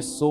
100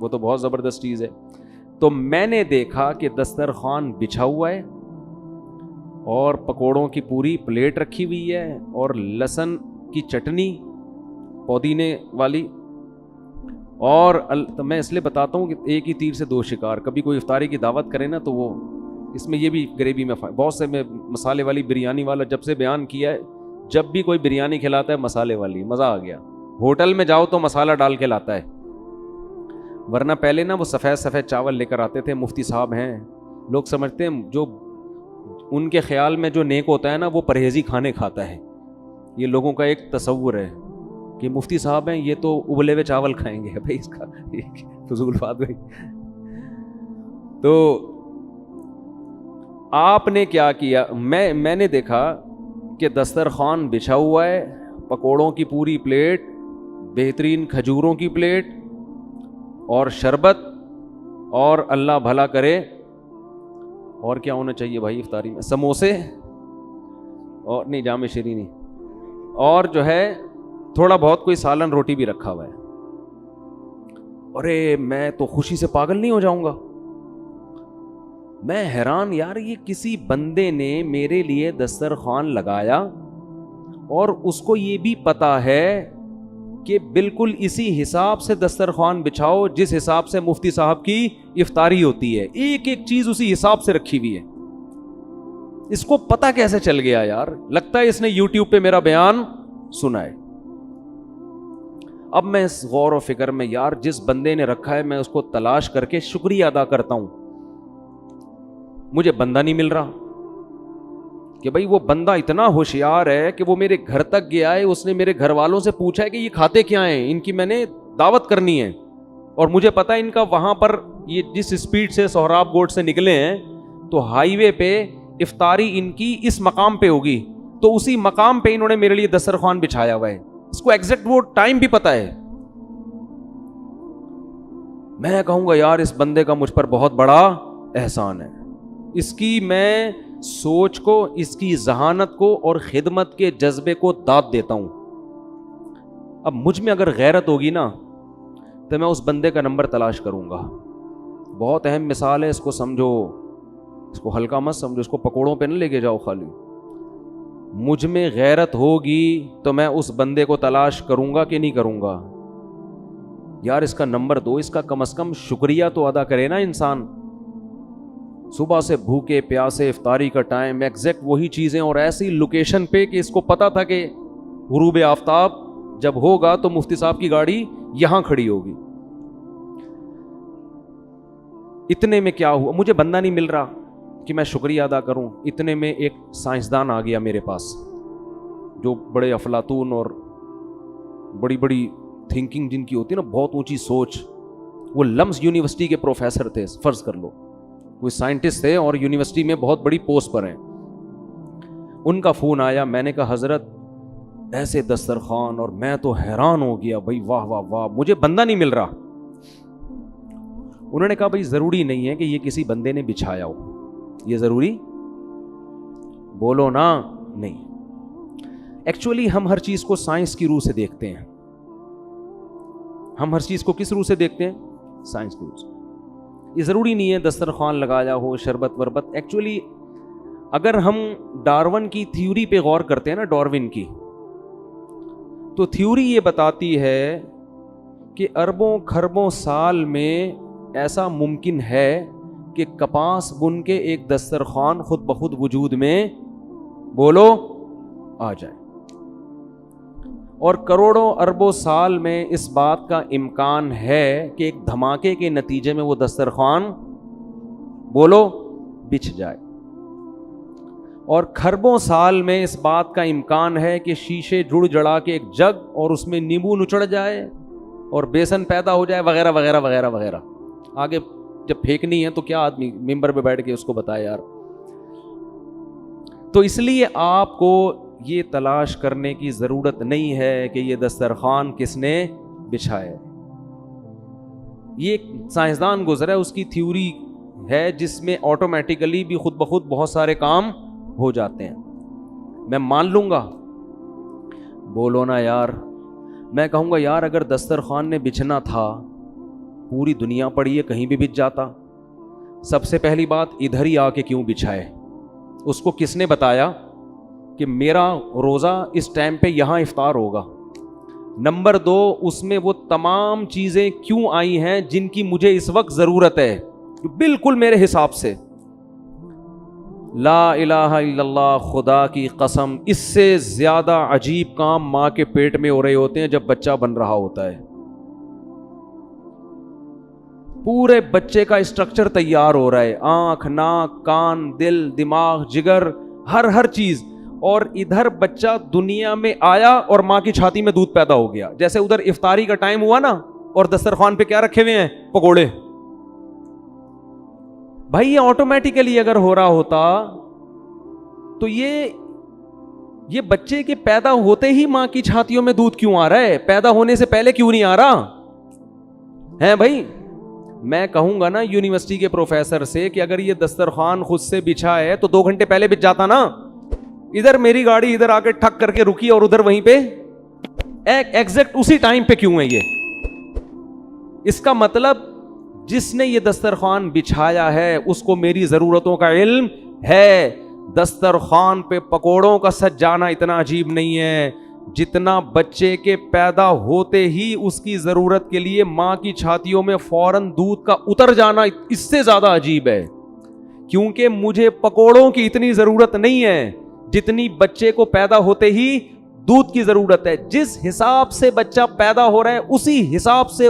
وہ تو بہت زبردست چیز ہے. تو میں نے دیکھا کہ دسترخوان بچھا ہوا ہے اور پکوڑوں کی پوری پلیٹ رکھی ہوئی ہے اور لہسن کی چٹنی پودینے والی. اور تو میں اس لیے بتاتا ہوں کہ ایک ہی تیر سے دو شکار. کبھی کوئی افطاری کی دعوت کرے نا تو وہ اس میں یہ بھی گریوی میں بہت سے میں مسالے والی بریانی والا جب سے بیان کیا ہے, جب بھی کوئی بریانی کھلاتا ہے مسالے والی, مزہ آ گیا. ہوٹل میں جاؤ تو مسالہ ڈال کے لاتا ہے, ورنہ پہلے نا وہ سفید سفید چاول لے کر آتے تھے. مفتی صاحب ہیں, لوگ سمجھتے ہیں جو ان کے خیال میں جو نیک ہوتا ہے نا وہ پرہیزی کھانے کھاتا ہے. یہ لوگوں کا ایک تصور ہے کہ مفتی صاحب ہیں یہ تو ابلے ہوئے چاول کھائیں گے. بھائی اس کا فضول بات بھائی. تو آپ نے کیا کیا؟ میں نے دیکھا کہ دسترخوان بچھا ہوا ہے, پکوڑوں کی پوری پلیٹ, بہترین کھجوروں کی پلیٹ اور شربت, اور اللہ بھلا کرے اور کیا ہونا چاہیے بھائی افطاری میں, سموسے اور نہیں جام شیرینی, اور جو ہے تھوڑا بہت کوئی سالن روٹی بھی رکھا ہوا ہے. ارے میں تو خوشی سے پاگل نہیں ہو جاؤں گا. میں حیران یار, یہ کسی بندے نے میرے لیے دسترخوان لگایا اور اس کو یہ بھی پتا ہے کہ بالکل اسی حساب سے دسترخوان بچھاؤ جس حساب سے مفتی صاحب کی افطاری ہوتی ہے. ایک ایک چیز اسی حساب سے رکھی ہوئی ہے. اس کو پتا کیسے چل گیا یار؟ لگتا ہے اس نے یوٹیوب پہ میرا بیان سنا ہے. اب میں اس غور و فکر میں یار, جس بندے نے رکھا ہے میں اس کو تلاش کر کے شکریہ ادا کرتا ہوں. مجھے بندہ نہیں مل رہا کہ بھائی وہ بندہ اتنا ہوشیار ہے کہ وہ میرے گھر تک گیا ہے, اس نے میرے گھر والوں سے پوچھا ہے کہ یہ کھاتے کیا ہیں, ان کی میں نے دعوت کرنی ہے, اور مجھے پتا ہے ان کا وہاں پر یہ جس سپیڈ سے سہراب گوٹ سے نکلے ہیں تو ہائی وے پہ افطاری ان کی اس مقام پہ ہوگی, تو اسی مقام پہ انہوں نے میرے لیے دسترخوان بچھایا ہوا ہے. اس کو ایگزیکٹ وہ ٹائم بھی پتا ہے. میں کہوں گا یار اس بندے کا مجھ پر بہت بڑا احسان ہے. اس کی میں سوچ کو, اس کی ذہانت کو اور خدمت کے جذبے کو داد دیتا ہوں. اب مجھ میں اگر غیرت ہوگی نا تو میں اس بندے کا نمبر تلاش کروں گا. بہت اہم مثال ہے, اس کو سمجھو, اس کو ہلکا مت سمجھو, اس کو پکوڑوں پہ نہ لے کے جاؤ خالی. مجھ میں غیرت ہوگی تو میں اس بندے کو تلاش کروں گا کہ نہیں کروں گا. یار اس کا نمبر دو, اس کا کم از کم شکریہ تو ادا کرے نا انسان. صبح سے بھوکے پیاسے, افطاری کا ٹائم, ایگزیکٹ وہی چیزیں اور ایسی لوکیشن پہ کہ اس کو پتا تھا کہ غروب آفتاب جب ہوگا تو مفتی صاحب کی گاڑی یہاں کھڑی ہوگی. اتنے میں کیا ہوا, مجھے بندہ نہیں مل رہا کہ میں شکریہ ادا کروں. اتنے میں ایک سائنسدان آ گیا میرے پاس, جو بڑے افلاطون اور بڑی بڑی تھنکنگ جن کی ہوتی ہے نا, بہت اونچی سوچ. وہ لمس یونیورسٹی کے پروفیسر تھے, فرض کر لو کوئی سائنٹسٹ تھے اور یونیورسٹی میں بہت بڑی پوسٹ پر ہیں. ان کا فون آیا, میں نے کہا حضرت ایسے دسترخوان, اور میں تو حیران ہو گیا بھائی, واہ واہ واہ, مجھے بندہ نہیں مل رہا. انہوں نے کہا بھائی ضروری نہیں ہے کہ یہ کسی بندے نے بچھایا ہو, یہ ضروری بولو نا نہیں. ایکچولی ہم ہر چیز کو سائنس کی روح سے دیکھتے ہیں. ہم ہر چیز کو کس روح سے دیکھتے ہیں؟ سائنس کی روح سے. یہ ضروری نہیں ہے دسترخوان لگایا ہو, شربت وربت. ایکچولی اگر ہم ڈارون کی تھیوری پہ غور کرتے ہیں نا, ڈارون کی, تو تھیوری یہ بتاتی ہے کہ اربوں کھربوں سال میں ایسا ممکن ہے کہ کپاس بن کے ایک دسترخوان خود بخود وجود میں بولو آ جائے, اور کروڑوں اربوں سال میں اس بات کا امکان ہے کہ ایک دھماکے کے نتیجے میں وہ دسترخوان بولو بچھ جائے, اور کھربوں سال میں اس بات کا امکان ہے کہ شیشے جڑ جڑا کے ایک جگ اور اس میں نیمبو نچڑ جائے اور بیسن پیدا ہو جائے وغیرہ وغیرہ وغیرہ وغیرہ. آگے جب پھینکنی ہے تو کیا آدمی ممبر پہ بیٹھ کے اس کو بتائے یار. تو اس لیے آپ کو یہ تلاش کرنے کی ضرورت نہیں ہے کہ یہ دسترخوان کس نے بچھایا. یہ ایک سائنسدان گزرا ہے, اس کی تھیوری ہے جس میں آٹومیٹیکلی بھی خود بخود بہت سارے کام ہو جاتے ہیں. میں مان لوں گا, بولو نا یار. میں کہوں گا یار اگر دسترخوان نے بچھنا تھا پوری دنیا پڑی ہے, کہیں بھی بچ جاتا. سب سے پہلی بات, ادھر ہی آ کے کیوں بچھائے؟ اس کو کس نے بتایا کہ میرا روزہ اس ٹائم پہ یہاں افطار ہوگا؟ نمبر 2, اس میں وہ تمام چیزیں کیوں آئی ہیں جن کی مجھے اس وقت ضرورت ہے, بالکل میرے حساب سے. لا الہ الا اللہ, خدا کی قسم اس سے زیادہ عجیب کام ماں کے پیٹ میں ہو رہے ہوتے ہیں جب بچہ بن رہا ہوتا ہے. پورے بچے کا اسٹرکچر تیار ہو رہا ہے, آنکھ, ناک, کان, دل, دماغ, جگر, ہر چیز, اور ادھر بچہ دنیا میں آیا اور ماں کی چھاتی میں دودھ پیدا ہو گیا. جیسے ادھر افطاری کا ٹائم ہوا نا, اور دسترخوان پہ کیا رکھے ہوئے ہیں؟ پکوڑے. بھائی یہ آٹومیٹیکلی اگر ہو رہا ہوتا تو یہ بچے کے پیدا ہوتے ہی ماں کی چھاتیوں میں دودھ کیوں آ رہا ہے؟ پیدا ہونے سے پہلے کیوں نہیں آ رہا ہے؟ بھائی میں کہوں گا نا یونیورسٹی کے پروفیسر سے کہ اگر یہ دسترخوان خود سے بچھا ہے تو 2 گھنٹے پہلے بچ جاتا نا. ادھر میری گاڑی ادھر آ کے ٹھک کر کے رکی اور ادھر وہیں پہ ایگزیکٹ اسی ٹائم پہ کیوں ہے یہ؟ اس کا مطلب جس نے یہ دسترخوان بچھایا ہے اس کو میری ضرورتوں کا علم ہے. دسترخوان پہ پکوڑوں کا سج جانا اتنا عجیب نہیں ہے جتنا بچے کے پیدا ہوتے ہی اس کی ضرورت کے لیے ماں کی چھاتیوں میں فوراً دودھ کا اتر جانا اس سے زیادہ عجیب ہے. کیونکہ مجھے پکوڑوں کی اتنی ضرورت نہیں ہے جتنی بچے کو پیدا ہوتے ہی دودھ کی ضرورت ہے. جس حساب سے بچہ پیدا ہو رہا ہے اسی حساب سے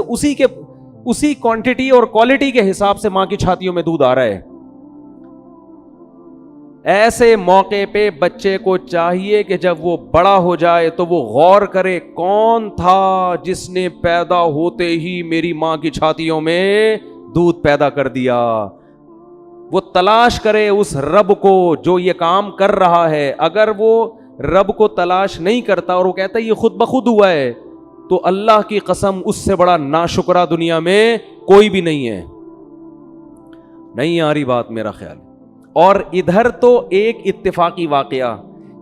اسی کوانٹٹی اور کوالٹی کے حساب سے ماں کی چھاتیوں میں دودھ آ رہا ہے. ایسے موقع پہ بچے کو چاہیے کہ جب وہ بڑا ہو جائے تو وہ غور کرے کون تھا جس نے پیدا ہوتے ہی میری ماں کی چھاتیوں میں دودھ پیدا کر دیا. وہ تلاش کرے اس رب کو جو یہ کام کر رہا ہے. اگر وہ رب کو تلاش نہیں کرتا اور وہ کہتا ہے یہ خود بخود ہوا ہے, تو اللہ کی قسم اس سے بڑا ناشکرا دنیا میں کوئی بھی نہیں ہے. نہیں آ رہی بات میرا خیال. اور ادھر تو ایک اتفاقی واقعہ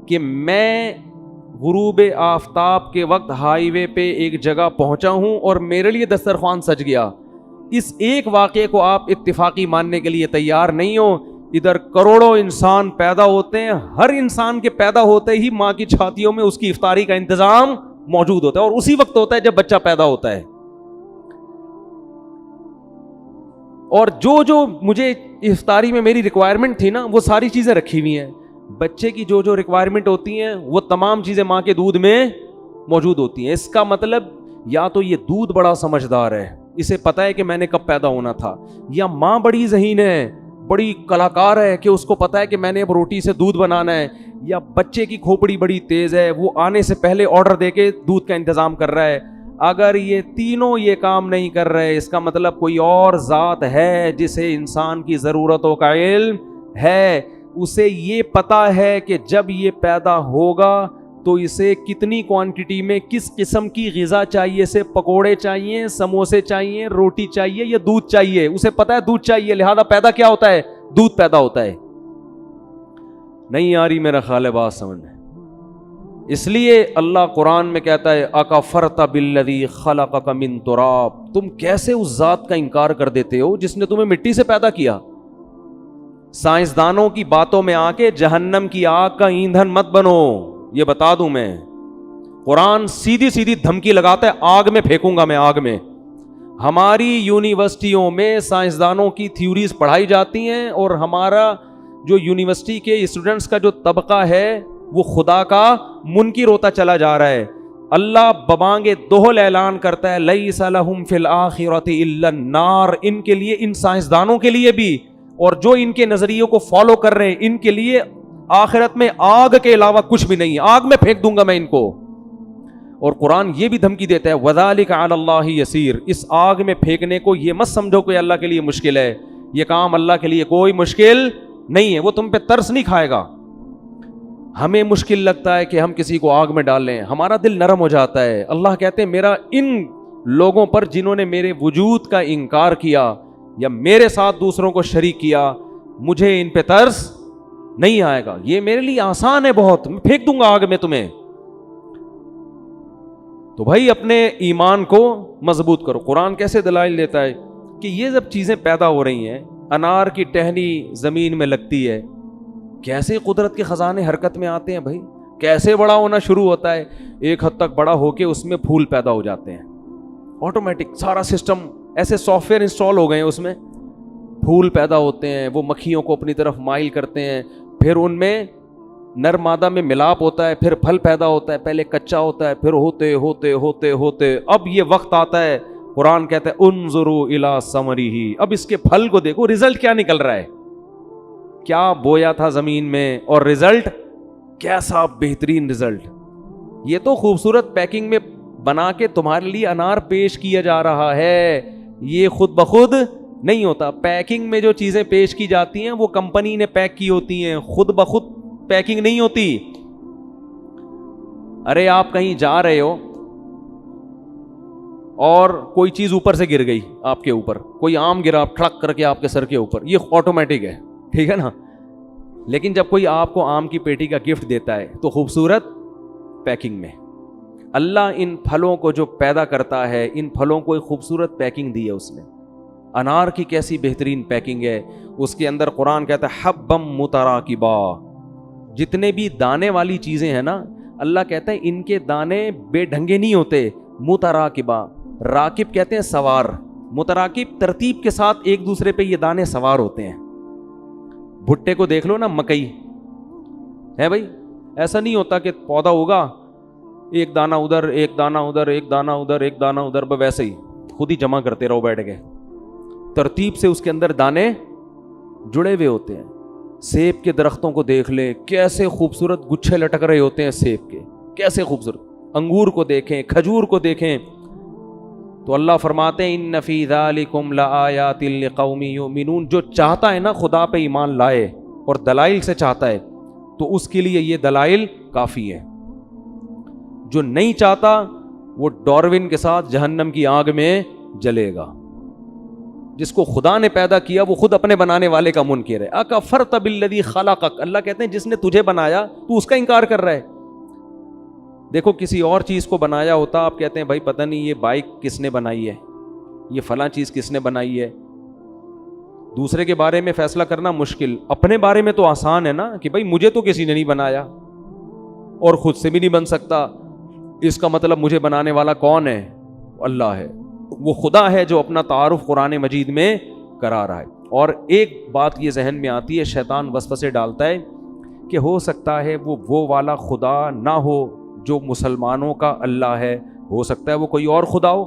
کہ میں غروب آفتاب کے وقت ہائی وے پہ ایک جگہ پہنچا ہوں اور میرے لیے دسترخوان سج گیا. اس ایک واقعے کو آپ اتفاقی ماننے کے لیے تیار نہیں ہو. ادھر کروڑوں انسان پیدا ہوتے ہیں, ہر انسان کے پیدا ہوتے ہی ماں کی چھاتیوں میں اس کی افطاری کا انتظام موجود ہوتا ہے, اور اسی وقت ہوتا ہے جب بچہ پیدا ہوتا ہے. اور جو مجھے افطاری میں میری ریکوائرمنٹ تھی نا وہ ساری چیزیں رکھی ہوئی ہیں. بچے کی جو ریکوائرمنٹ ہوتی ہیں وہ تمام چیزیں ماں کے دودھ میں موجود ہوتی ہیں. اس کا مطلب یا تو یہ دودھ بڑا سمجھدار ہے, اسے پتا ہے کہ میں نے کب پیدا ہونا تھا, یا ماں بڑی ذہین ہے, بڑی کلاکار ہے کہ اس کو پتا ہے کہ میں نے اب روٹی سے دودھ بنانا ہے, یا بچے کی کھوپڑی بڑی تیز ہے, وہ آنے سے پہلے آرڈر دے کے دودھ کا انتظام کر رہا ہے. اگر یہ تینوں یہ کام نہیں کر رہے اس کا مطلب کوئی اور ذات ہے جسے انسان کی ضرورتوں کا علم ہے. اسے یہ پتا ہے کہ جب یہ پیدا ہوگا تو اسے کتنی کوانٹٹی میں کس قسم کی غذا چاہیے, سے پکوڑے چاہیے, سموسے چاہیے, روٹی چاہیے یا دودھ چاہیے. اسے پتا ہے دودھ چاہیے, لہذا پیدا کیا ہوتا ہے؟ دودھ پیدا ہوتا ہے. نہیں آ رہی میرا خیال ہے بات سمجھ میں. اس لیے اللہ قرآن میں کہتا ہے اکفرت بالذی خلقک من تراب, تم کیسے اس ذات کا انکار کر دیتے ہو جس نے تمہیں مٹی سے پیدا کیا. سائنسدانوں کی باتوں میں آ کے جہنم کی آگ کا ایندھن مت بنو, یہ بتا دوں میں. قرآن سیدھی سیدھی دھمکی لگاتا ہے آگ میں پھینکوں گا میں, آگ میں. ہماری یونیورسٹیوں میں سائنسدانوں کی تھیوریز پڑھائی جاتی ہیں, اور ہمارا جو یونیورسٹی کے اسٹوڈنٹس کا جو طبقہ ہے وہ خدا کا منکر ہوتا چلا جا رہا ہے. اللہ ببانگ دہل اعلان کرتا ہے لیس لہم فی الآخرۃ الا النار, ان کے لیے, ان سائنسدانوں کے لیے بھی اور جو ان کے نظریوں کو فالو کر رہے ہیں ان کے لیے آخرت میں آگ کے علاوہ کچھ بھی نہیں, آگ میں پھینک دوں گا میں ان کو. اور قرآن یہ بھی دھمکی دیتا ہے وذالک علی اللہ یسیر, اس آگ میں پھینکنے کو یہ مت سمجھو کہ اللہ کے لیے مشکل ہے, یہ کام اللہ کے لیے کوئی مشکل نہیں ہے, وہ تم پہ ترس نہیں کھائے گا. ہمیں مشکل لگتا ہے کہ ہم کسی کو آگ میں ڈال لیں, ہمارا دل نرم ہو جاتا ہے. اللہ کہتے ہیں میرا ان لوگوں پر جنہوں نے میرے وجود کا انکار کیا یا میرے ساتھ دوسروں کو شریک کیا, مجھے ان پہ ترس نہیں آئے گا, یہ میرے لیے آسان ہے بہت, میں پھینک دوں گا آگ میں تمہیں. تو بھائی اپنے ایمان کو مضبوط کرو. قرآن کیسے دلائل دیتا ہے کہ یہ جب چیزیں پیدا ہو رہی ہیں, انار کی ٹہنی زمین میں لگتی ہے, کیسے قدرت کے خزانے حرکت میں آتے ہیں بھائی, کیسے بڑا ہونا شروع ہوتا ہے, ایک حد تک بڑا ہو کے اس میں پھول پیدا ہو جاتے ہیں, آٹومیٹک سارا سسٹم, ایسے سافٹ ویئر انسٹال ہو گئے ہیں, اس میں پھول پیدا ہوتے ہیں, وہ مکھیوں کو اپنی طرف مائل کرتے ہیں, پھر ان میں نر مادہ میں ملاپ ہوتا ہے, پھر پھل پیدا ہوتا ہے, پہلے کچا ہوتا ہے, پھر ہوتے ہوتے ہوتے ہوتے اب یہ وقت آتا ہے, قرآن کہتا ہے انظروا الی ثمرہ, اب اس کے پھل کو دیکھو, رزلٹ کیا نکل رہا ہے, کیا بویا تھا زمین میں اور رزلٹ کیسا بہترین رزلٹ. یہ تو خوبصورت پیکنگ میں بنا کے تمہارے لیے انار پیش کیا جا رہا ہے, یہ خود بخود نہیں ہوتا. پیکنگ میں جو چیزیں پیش کی جاتی ہیں وہ کمپنی نے پیک کی ہوتی ہیں, خود بخود پیکنگ نہیں ہوتی. ارے آپ کہیں جا رہے ہو اور کوئی چیز اوپر سے گر گئی آپ کے اوپر, کوئی آم گرا ٹھڑک کر کے آپ کے سر کے اوپر, یہ آٹومیٹک ہے, ٹھیک ہے نا. لیکن جب کوئی آپ کو آم کی پیٹی کا گفٹ دیتا ہے تو خوبصورت پیکنگ میں, اللہ ان پھلوں کو جو پیدا کرتا ہے, ان پھلوں کو ایک خوبصورت پیکنگ دی ہے اس نے. انار کی کیسی بہترین پیکنگ ہے, اس کے اندر قرآن کہتا ہے حبم متراکبا, جتنے بھی دانے والی چیزیں ہیں نا, اللہ کہتا ہے ان کے دانے بے ڈھنگے نہیں ہوتے, متراکبا, راکب کہتے ہیں سوار, متراکب ترتیب کے ساتھ ایک دوسرے پہ یہ دانے سوار ہوتے ہیں. بھٹے کو دیکھ لو نا, مکئی ہے بھائی, ایسا نہیں ہوتا کہ پودا ہوگا ایک دانہ ادھر ایک دانہ ادھر ایک دانہ ادھر ایک دانہ ادھر, ویسے ہی خود ہی جمع کرتے رہو بیٹھ کے, ترتیب سے اس کے اندر دانے جڑے ہوئے ہوتے ہیں. سیب کے درختوں کو دیکھ لیں, کیسے خوبصورت گچھے لٹک رہے ہوتے ہیں سیب کے, کیسے خوبصورت. انگور کو دیکھیں, کھجور کو دیکھیں, تو اللہ فرماتے ہیں ان فی ذالکم لآیات لقوم یؤمنون. جو چاہتا ہے نا خدا پہ ایمان لائے اور دلائل سے چاہتا ہے تو اس کے لیے یہ دلائل کافی ہے. جو نہیں چاہتا وہ ڈاروین کے ساتھ جہنم کی آگ میں جلے گا. جس کو خدا نے پیدا کیا وہ خود اپنے بنانے والے کا منکر ہے. اکفرت بالذی خلقک, اللہ کہتے ہیں جس نے تجھے بنایا تو اس کا انکار کر رہا ہے. دیکھو کسی اور چیز کو بنایا ہوتا, آپ کہتے ہیں بھائی پتہ نہیں یہ بائک کس نے بنائی ہے, یہ فلاں چیز کس نے بنائی ہے. دوسرے کے بارے میں فیصلہ کرنا مشکل, اپنے بارے میں تو آسان ہے نا کہ بھائی مجھے تو کسی نے نہیں بنایا اور خود سے بھی نہیں بن سکتا, اس کا مطلب مجھے بنانے والا کون ہے؟ اللہ ہے. وہ خدا ہے جو اپنا تعارف قرآن مجید میں کرا رہا ہے. اور ایک بات یہ ذہن میں آتی ہے, شیطان وسوسے ڈالتا ہے کہ ہو سکتا ہے وہ والا خدا نہ ہو جو مسلمانوں کا اللہ ہے, ہو سکتا ہے وہ کوئی اور خدا ہو.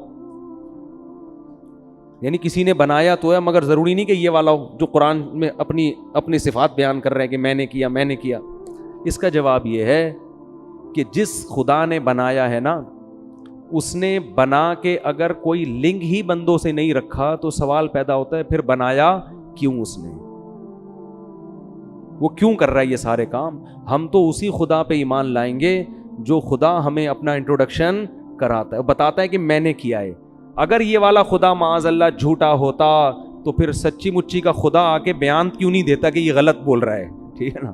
یعنی کسی نے بنایا تو ہے مگر ضروری نہیں کہ یہ والا ہو جو قرآن میں اپنی صفات بیان کر رہے ہیں کہ میں نے کیا. اس کا جواب یہ ہے کہ جس خدا نے بنایا ہے نا, اس نے بنا کے اگر کوئی لنک ہی بندوں سے نہیں رکھا تو سوال پیدا ہوتا ہے پھر بنایا کیوں اس نے, وہ کیوں کر رہا ہے یہ سارے کام. ہم تو اسی خدا پہ ایمان لائیں گے جو خدا ہمیں اپنا انٹروڈکشن کراتا ہے, بتاتا ہے کہ میں نے کیا ہے. اگر یہ والا خدا معاذ اللہ جھوٹا ہوتا تو پھر سچی مچی کا خدا آ کے بیان کیوں نہیں دیتا کہ یہ غلط بول رہا ہے, ٹھیک ہے نا.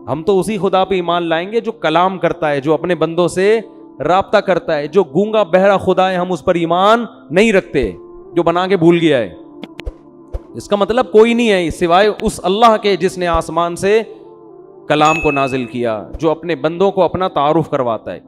ہم تو اسی خدا پہ ایمان لائیں گے جو کلام کرتا ہے, جو اپنے بندوں سے رابطہ کرتا ہے. جو گونگا بہرا خدا ہے ہم اس پر ایمان نہیں رکھتے, جو بنا کے بھول گیا ہے. اس کا مطلب کوئی نہیں ہے سوائے اس اللہ کے جس نے آسمان سے کلام کو نازل کیا, جو اپنے بندوں کو اپنا تعارف کرواتا ہے.